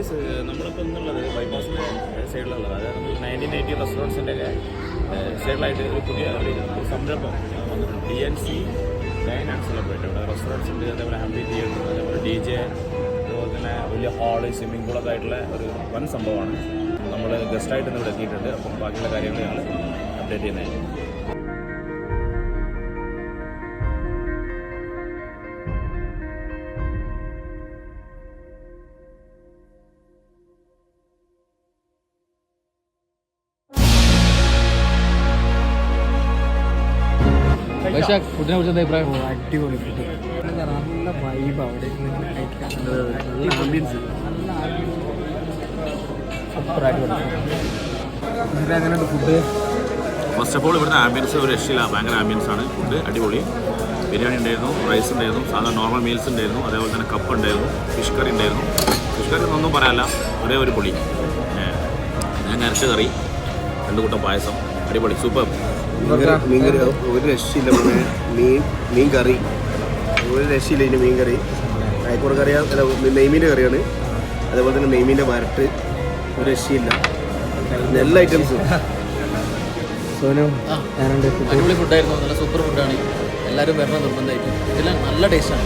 Price നമ്മളിപ്പോൾ ഇന്നുള്ളത് ബൈപ്പാസിൻ്റെ സൈഡിലുള്ളത്, അതായത് നമ്മൾ 1980 റെസ്റ്റോറൻറ്റ്സിൻ്റെ ഒക്കെ സൈഡിലായിട്ട് ഒരു പുതിയ ഒരു സംരംഭം വന്നിട്ടുണ്ട്. DNC dine and celebrate. ഇവിടെ റെസ്റ്റോറൻറ്റ്സ് ഉണ്ട്, അതേപോലെ ആംബി തിയേറ്റർ, അതേപോലെ DJ, അതുപോലെ തന്നെ വലിയ ഹാള്, സ്വിമ്മിംഗ് പൂളൊക്കെ ആയിട്ടുള്ള ഒരു വൻ സംഭവമാണ്. നമ്മൾ ഗസ്റ്റായിട്ട് ഇന്ന് ഇവിടെ എത്തിയിട്ടുണ്ട്. അപ്പം ബാക്കിയുള്ള കാര്യങ്ങൾ ഞങ്ങൾ അപ്ഡേറ്റ് ചെയ്യുന്നതായിരിക്കും. പക്ഷേ ഫുഡിനെ കുറിച്ച് എന്താ അഭിപ്രായം? അടിപൊളി ഫുഡ്, നല്ല വൈബ് അവിടെ നല്ല ആംബിയൻസ്, എങ്ങനെയുണ്ട് ഫുഡ്? ഫസ്റ്റ് ഓഫ് ഓൾ ഇവിടുത്തെ ആംബിയൻസ് ഒരു രക്ഷയില്ല, ഭയങ്കര ആംബിയൻസ് ആണ്. ഫുഡ് അടിപൊളി. ബിരിയാണി ഉണ്ടായിരുന്നു, റൈസ് ഉണ്ടായിരുന്നു, സാധാരണ നോർമൽ മീൽസ് ഉണ്ടായിരുന്നു, അതേപോലെ തന്നെ കപ്പ് ഉണ്ടായിരുന്നു, ഫിഷ് കറി ഉണ്ടായിരുന്നു. ഫിഷ് കറി ഒന്നും പറയാനില്ല, ഒരേ ഒരു പൊളി. ഞാൻ ഇറച്ചി കറി, 2 കൂട്ടം പായസം, അടിപൊളി, സൂപ്പർ. മീൻ കറി ഒരു രക്ഷയില്ല. മീൻ കറി ഒരു രക്ഷയില്ല. ഇതിൻ്റെ മീൻ കറി അയക്കൂറ കറി, അല്ല നെയ്മീൻ്റെ കറിയാണ്. അതേപോലെ തന്നെ നെയ്മീൻ്റെ വരട്ട് ഒരു രക്ഷയില്ല. എല്ലാ ഐറ്റംസും. അടിപൊളി ഫുഡായിരുന്നു, നല്ല സൂപ്പർ ഫുഡാണ്. എല്ലാവരും വരണം നിർബന്ധമായിട്ടും. ഇതെല്ലാം നല്ല ടേസ്റ്റാണ്.